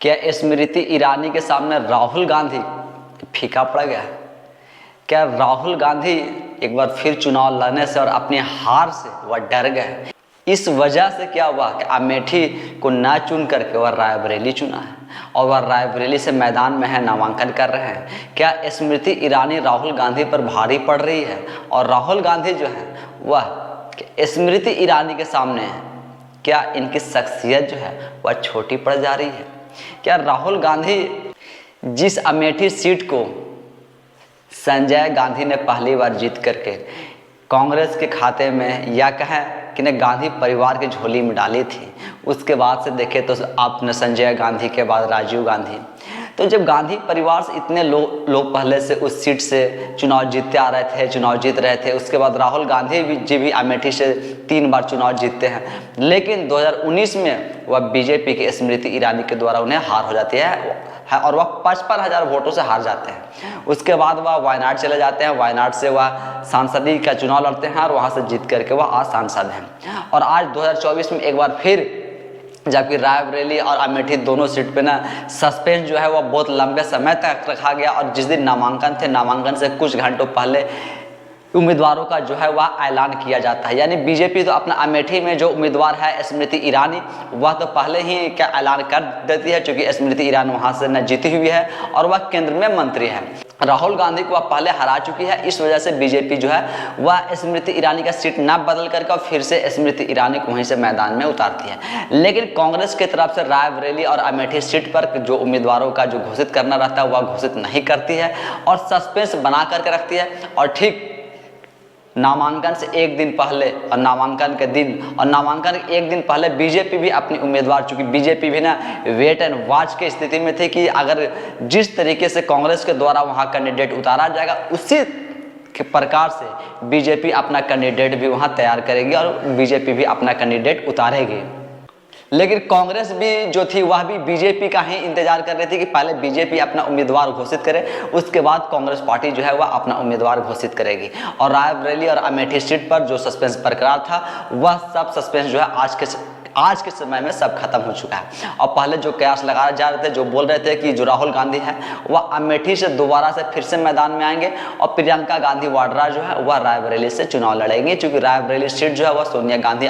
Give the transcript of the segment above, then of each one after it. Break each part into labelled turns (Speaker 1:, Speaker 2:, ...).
Speaker 1: क्या स्मृति ईरानी के सामने राहुल गांधी फीका पड़ गया? क्या राहुल गांधी एक बार फिर चुनाव लड़ने से और अपनी हार से वह डर गए? इस वजह से क्या हुआ कि अमेठी को ना चुन करके वह रायबरेली चुना है और वह रायबरेली से मैदान में है, नामांकन कर रहे हैं। क्या स्मृति ईरानी राहुल गांधी पर भारी पड़ रही है और राहुल गांधी जो है वह स्मृति ईरानी के सामने है? क्या इनकी शख्सियत जो है वह छोटी पड़ जा रही है? क्या राहुल गांधी जिस अमेठी सीट को संजय गांधी ने पहली बार जीत करके कांग्रेस के खाते में या कहें कि ने गांधी परिवार की झोली में डाली थी, उसके बाद से देखें तो आपने संजय गांधी के बाद राजीव गांधी, तो जब गांधी परिवार से इतने लोग पहले से उस सीट से चुनाव जीतते आ रहे थे, चुनाव जीत रहे थे, उसके बाद राहुल गांधी जी भी अमेठी से 3 बार चुनाव जीतते हैं, लेकिन 2019 में वह बीजेपी की स्मृति ईरानी के द्वारा उन्हें हार हो जाती है और वह 55,000 वोटों से हार जाते हैं। उसके बाद वह वायनाड चले जाते हैं, वायनाड से वह सांसदी का चुनाव लड़ते हैं और वहाँ से जीत करके वह आज सांसद हैं। और आज 2024 में एक बार फिर जबकि रायबरेली और अमेठी दोनों सीट पे ना सस्पेंस जो है वह बहुत लंबे समय तक रखा गया और जिस दिन नामांकन थे, नामांकन से कुछ घंटों पहले उम्मीदवारों का जो है वह ऐलान किया जाता है। यानी बीजेपी तो अपना अमेठी में जो उम्मीदवार है स्मृति ईरानी, वह तो पहले ही क्या ऐलान कर देती है, क्योंकि स्मृति ईरानी वहां से न जीती हुई है और वह केंद्र में मंत्री है। राहुल गांधी को वह पहले हरा चुकी है, इस वजह से बीजेपी जो है वह स्मृति ईरानी का सीट न बदल करके फिर से स्मृति ईरानी को वहीं से मैदान में उतारती है। लेकिन कांग्रेस की तरफ से रायबरेली और अमेठी सीट पर जो उम्मीदवारों का जो घोषित करना रहता है वह घोषित नहीं करती है और सस्पेंस बना करके रखती है। और ठीक नामांकन से एक दिन पहले और नामांकन के दिन और नामांकन के एक दिन पहले बीजेपी भी अपनी उम्मीदवार, चूंकि बीजेपी भी ना वेट एंड वॉच की स्थिति में थी कि अगर जिस तरीके से कांग्रेस के द्वारा वहां कैंडिडेट उतारा जाएगा उसी के प्रकार से बीजेपी अपना कैंडिडेट भी वहां तैयार करेगी और बीजेपी भी अपना कैंडिडेट उतारेगी। लेकिन कांग्रेस भी जो थी वह भी बीजेपी का ही इंतजार कर रही थी कि पहले बीजेपी अपना उम्मीदवार घोषित करे, उसके बाद कांग्रेस पार्टी जो है वह अपना उम्मीदवार घोषित करेगी। और रायबरेली और अमेठी सीट पर जो सस्पेंस बरकरार था वह सब सस्पेंस जो है आज के समय में सब खत्म हो चुका है। और पहले जो कयास लगाए जा रहे थे, जो बोल रहे थे कि जो राहुल गांधी है वह अमेठी से दोबारा से फिर से मैदान में आएंगे और प्रियंका गांधी वाड्रा जो है वह रायबरेली से चुनाव लड़ेंगे, क्योंकि रायबरेली सीट जो है वह सोनिया गांधी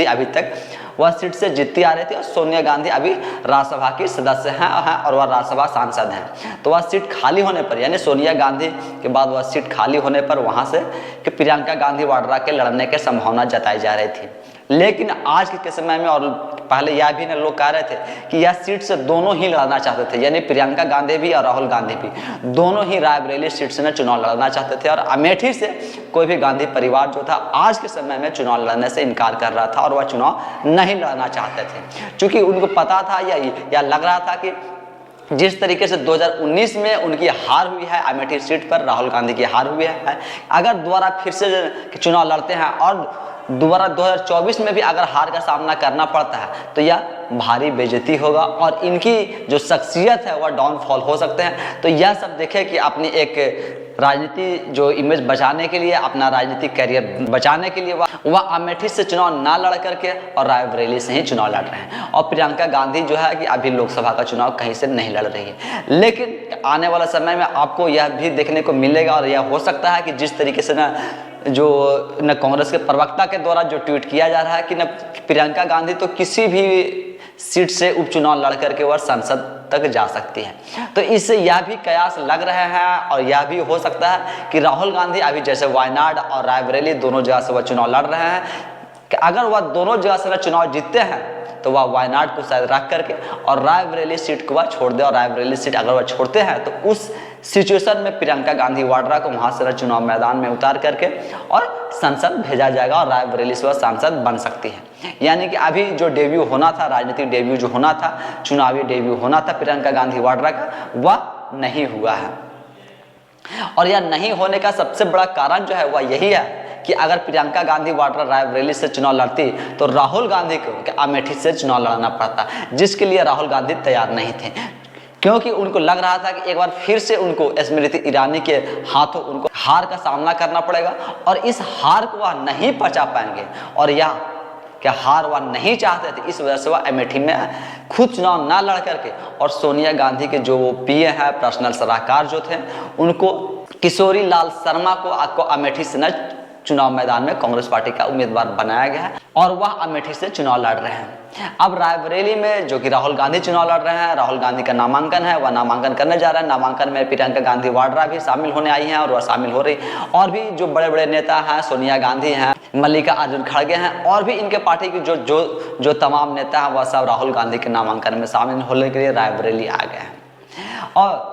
Speaker 1: अभी तक वह सीट से जीतती आ रही थी और सोनिया गांधी अभी राज्यसभा की सदस्य हैं और वह राज्यसभा सांसद हैं। तो वह सीट खाली होने पर, यानी सोनिया गांधी के बाद वह सीट खाली होने पर वहां से कि प्रियंका गांधी वाड्रा के लड़ने की संभावना जताई जा रही थी। लेकिन आज के समय में, और पहले यह भी ना लोग कह रहे थे कि यह सीट से दोनों ही लड़ना चाहते थे, यानी प्रियंका गांधी भी और राहुल गांधी भी दोनों ही रायबरेली सीट से ना चुनाव लड़ना चाहते थे और अमेठी से कोई भी गांधी परिवार जो था आज के समय में चुनाव लड़ने से इनकार कर रहा था और वह चुनाव नहीं लड़ना चाहते थे, क्योंकि उनको पता था या लग रहा था कि जिस तरीके से 2019 में उनकी हार हुई है अमेठी सीट पर, राहुल गांधी की हार हुई है, अगर दोबारा फिर से चुनाव लड़ते हैं और दोबारा 2024 में भी अगर हार का सामना करना पड़ता है तो यह भारी बेइज्जती होगा और इनकी जो शख्सियत है वह डाउनफॉल हो सकते हैं। तो यह सब देखें कि अपनी एक राजनीति जो इमेज बचाने के लिए, अपना राजनीतिक कैरियर बचाने के लिए वह अमेठी से चुनाव ना लड़ करके और रायबरेली से ही चुनाव लड़ रहे हैं। और प्रियंका गांधी जो है कि अभी लोकसभा का चुनाव कहीं से नहीं लड़ रही है। लेकिन आने वाला समय में आपको यह भी देखने को मिलेगा और यह हो सकता है कि जिस तरीके से जो कांग्रेस के प्रवक्ता के द्वारा जो ट्वीट किया जा रहा है कि प्रियंका गांधी तो किसी भी सीट से उपचुनाव लड़ करके वह संसद तक जा सकती है। तो इससे यह भी कयास लग रहे हैं और यह भी हो सकता है कि राहुल गांधी अभी जैसे वायनाड और रायबरेली दोनों जगह से वह चुनाव लड़ रहे हैं कि अगर वह दोनों जगह से चुनाव जीतते हैं तो वह वायनाड को शायद रख करके और रायबरेली सीट को वह छोड़ दे, और रायबरेली सीट अगर वह छोड़ते हैं तो उस सिचुएशन में प्रियंका गांधी वाड्रा को वहां से चुनाव मैदान में उतार करके और संसद भेजा जाएगा और रायबरेली से वह सांसद बन सकती है। यानी कि अभी जो डेब्यू होना था, राजनीतिक डेब्यू जो होना था, चुनावी डेब्यू होना था प्रियंका गांधी वाड्रा का, वह नहीं हुआ है। और यह नहीं होने का सबसे बड़ा कारण जो है वह यही है कि अगर प्रियंका गांधी वाड्रा रायबरेली से चुनाव लड़ती तो राहुल गांधी को अमेठी से चुनाव लड़ना पड़ता, जिसके लिए राहुल गांधी तैयार नहीं थे, क्योंकि उनको लग रहा था कि एक बार फिर से उनको स्मृति ईरानी के हाथों उनको हार का सामना करना पड़ेगा और इस हार को वह नहीं पचा पाएंगे। और यह कि हार वह नहीं चाहते थे, इस वजह से वह अमेठी में खुद चुनाव ना लड़ करके और सोनिया गांधी के जो वो पीए हैं, पर्सनल सलाहकार जो थे, उनको किशोरी लाल शर्मा को अमेठी से न चुनाव मैदान में कांग्रेस पार्टी का उम्मीदवार बनाया गया है और वह अमेठी से चुनाव लड़ रहे हैं। अब रायबरेली में जो कि राहुल गांधी चुनाव लड़ रहे हैं, राहुल गांधी का नामांकन है, वह नामांकन करने जा रहे हैं। नामांकन में प्रियंका गांधी वाड्रा भी शामिल होने आई हैं और वह शामिल हो रही, और भी जो बड़े बड़े नेता हैं, सोनिया गांधी हैं, मल्लिकार्जुन खड़गे हैं, और भी इनके पार्टी की जो तमाम नेता हैं, वह सब राहुल गांधी के नामांकन में शामिल होने के लिए रायबरेली आ गए हैं। और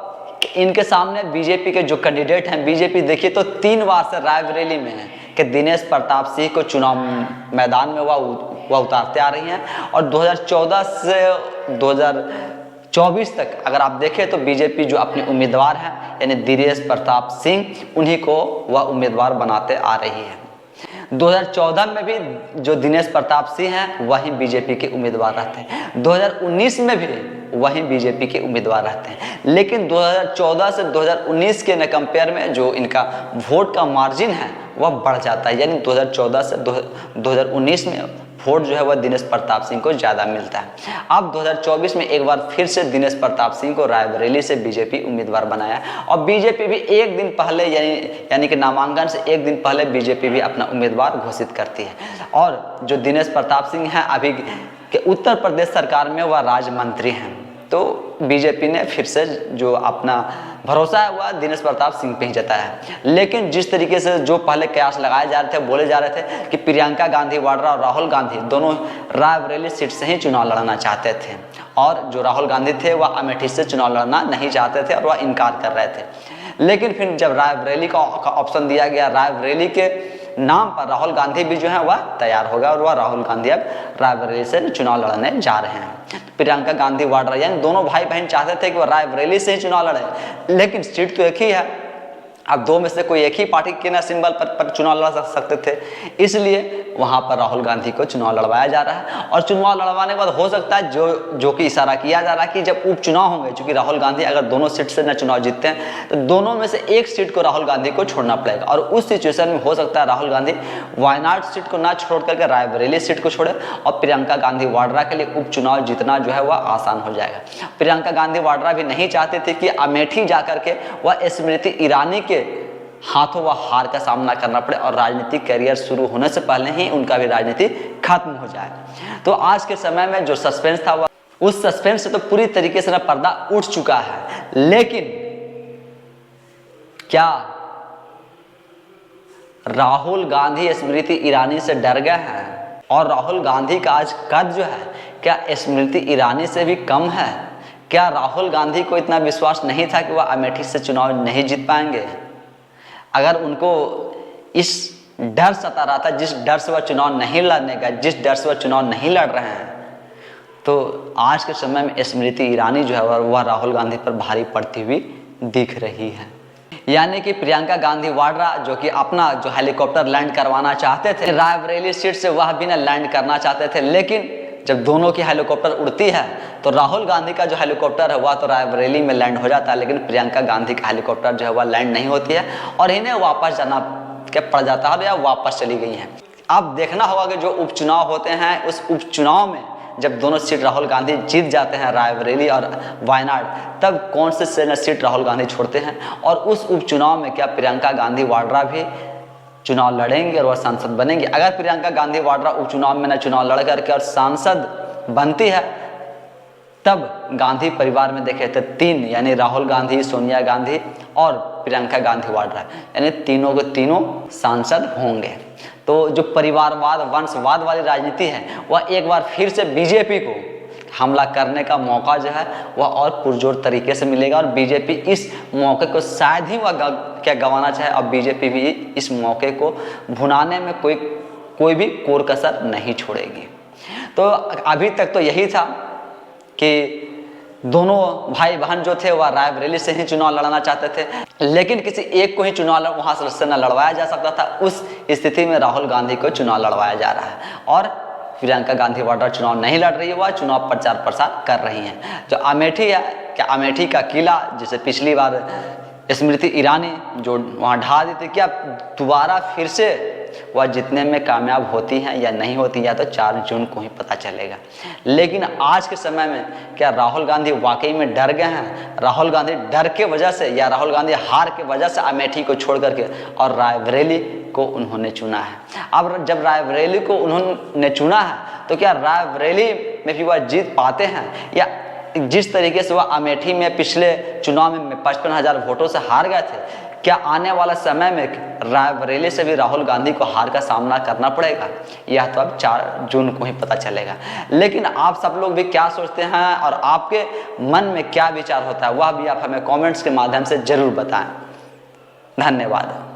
Speaker 1: इनके सामने बीजेपी के जो कैंडिडेट हैं, बीजेपी देखिए तो 3 बार से रायबरेली में है कि दिनेश प्रताप सिंह को चुनाव मैदान में वह उतारते आ रही हैं। और 2014 से 2024 तक अगर आप देखें तो बीजेपी जो अपने उम्मीदवार हैं यानी दिनेश प्रताप सिंह, उन्हीं को वह उम्मीदवार बनाते आ रही है। 2014 में भी जो दिनेश प्रताप सिंह हैं वही बीजेपी के उम्मीदवार रहते हैं, 2019 में भी वही बीजेपी के उम्मीदवार रहते हैं। लेकिन 2014 से 2019 के कंपेयर में जो इनका वोट का मार्जिन है वह बढ़ जाता है, यानी 2014 से 2019 में वोट जो है वह दिनेश प्रताप सिंह को ज़्यादा मिलता है। अब 2024 में एक बार फिर से दिनेश प्रताप सिंह को रायबरेली से बीजेपी उम्मीदवार बनाया और बीजेपी भी एक दिन पहले यानी कि नामांकन से एक दिन पहले बीजेपी भी अपना उम्मीदवार घोषित करती है। और जो दिनेश प्रताप सिंह हैं अभी के उत्तर प्रदेश सरकार में वह राज्य मंत्री हैं, तो बीजेपी ने फिर से जो अपना भरोसा है वह दिनेश प्रताप सिंह पे ही जताया है। लेकिन जिस तरीके से जो पहले कयास लगाए जा रहे थे, बोले जा रहे थे कि प्रियंका गांधी वाड्रा और राहुल गांधी दोनों रायबरेली सीट से ही चुनाव लड़ना चाहते थे, और जो राहुल गांधी थे वह अमेठी से चुनाव लड़ना नहीं चाहते थे और वह इनकार कर रहे थे। लेकिन फिर जब रायबरेली का ऑप्शन दिया गया, रायबरेली के नाम पर राहुल गांधी भी जो है वह तैयार हो गया और वह राहुल गांधी अब रायबरेली से चुनाव लड़ने जा रहे हैं। प्रियंका गांधी वाड्रा यानी दोनों भाई बहन चाहते थे कि वह रायबरेली से ही चुनाव लड़े, लेकिन सीट तो एक ही है। अब 2 में से कोई एक ही पार्टी के ना सिंबल पर चुनाव लड़ सकते थे, इसलिए वहां पर राहुल गांधी को चुनाव लड़वाया जा रहा है। और चुनाव लड़वाने के बाद हो सकता है जो कि इशारा किया जा रहा है कि जब उपचुनाव होंगे, चूंकि राहुल गांधी अगर दोनों सीट से न चुनाव जीतते हैं तो दोनों में से एक सीट को राहुल गांधी को छोड़ना पड़ेगा, और उस सिचुएशन में हो सकता है राहुल गांधी वायनाड सीट को ना छोड़ करके रायबरेली सीट को छोड़े और प्रियंका गांधी वाड्रा के लिए उपचुनाव जीतना जो है वह आसान हो जाएगा। प्रियंका गांधी वाड्रा भी नहीं चाहती थी कि अमेठी जाकर के वह स्मृति ईरानी के हाथों वह हार का सामना करना पड़े और राजनीतिक करियर शुरू होने से पहले ही उनका भी राजनीति खत्म हो जाए। तो आज के समय में जो सस्पेंस था वह उस सस्पेंस से तो पूरी तरीके से ना पर्दा उठ चुका है। लेकिन क्या राहुल गांधी स्मृति ईरानी से डर गए हैं? और राहुल गांधी का आज कद जो है क्या स्मृति ईरानी से भी कम है? क्या राहुल गांधी को इतना विश्वास नहीं था कि वह अमेठी से चुनाव नहीं जीत पाएंगे? अगर उनको इस डर सता रहा था, जिस डर से वह चुनाव नहीं लड़ने का, जिस डर से वह चुनाव नहीं लड़ रहे हैं, तो आज के समय में स्मृति ईरानी जो है वह राहुल गांधी पर भारी पड़ती हुई दिख रही है। यानी कि प्रियंका गांधी वाड्रा जो कि अपना जो हेलीकॉप्टर लैंड करवाना चाहते थे रायबरेली सीट से, वह भी ना लैंड करना चाहते थे। लेकिन जब दोनों की हेलीकॉप्टर उड़ती है तो राहुल गांधी का जो हेलीकॉप्टर है वह तो रायबरेली में लैंड हो जाता है, लेकिन प्रियंका गांधी का हेलीकॉप्टर जो है वह लैंड नहीं होती है और इन्हें वापस जाना क्या पड़ जाता है या वापस चली गई हैं। अब देखना होगा कि जो उपचुनाव होते हैं उस उपचुनाव में जब दोनों सीट राहुल गांधी जीत जाते हैं, रायबरेली और वायनाड, तब कौन से सीट राहुल गांधी छोड़ते हैं और उस उपचुनाव में क्या प्रियंका गांधी वाड्रा भी चुनाव लड़ेंगे और वह सांसद बनेंगे। अगर प्रियंका गांधी वाड्रा उपचुनाव में न चुनाव लड़ करके और सांसद बनती है तब गांधी परिवार में देखे तो 3 यानी राहुल गांधी, सोनिया गांधी और प्रियंका गांधी वाड्रा यानी तीनों के तीनों सांसद होंगे। तो जो परिवारवाद, वंशवाद वाली राजनीति है वह एक बार फिर से बीजेपी को हमला करने का मौका जो है वह और पुरजोर तरीके से मिलेगा और बीजेपी इस मौके को शायद ही वह क्या गंवाना चाहे। अब बीजेपी भी इस मौके को भुनाने में कोई भी कोर कसर नहीं छोड़ेगी। तो अभी तक तो यही था कि दोनों भाई बहन जो थे वह रायबरेली से ही चुनाव लड़ना चाहते थे, लेकिन किसी एक को ही चुनाव वहां से न लड़वाया जा सकता था। उस स्थिति में राहुल गांधी को चुनाव लड़वाया जा रहा है और प्रियंका गांधी वाड्रा चुनाव नहीं लड़ रही है, वह चुनाव प्रचार प्रसार कर रही हैं। जो अमेठी है, क्या अमेठी का किला जिसे पिछली बार स्मृति ईरानी जो वहाँ ढा दी थी, क्या दोबारा फिर से वह जीतने में कामयाब होती हैं या नहीं होती, या तो 4 जून को ही पता चलेगा। लेकिन आज के समय में क्या राहुल गांधी वाकई में डर गए हैं? राहुल गांधी डर के वजह से या राहुल गांधी हार के वजह से अमेठी को छोड़ करके और रायबरेली को उन्होंने चुना है। अब जब रायबरेली को उन्होंने चुना है तो क्या रायबरेली में भी वह जीत पाते हैं, या जिस तरीके से वह अमेठी में पिछले चुनाव में 55,000 वोटों से हार गए थे, क्या आने वाला समय में रायबरेली से भी राहुल गांधी को हार का सामना करना पड़ेगा? यह तो अब 4 जून को ही पता चलेगा। लेकिन आप सब लोग भी क्या सोचते हैं और आपके मन में क्या विचार होता है, वह भी आप हमें कमेंट्स के माध्यम से जरूर बताएं। धन्यवाद।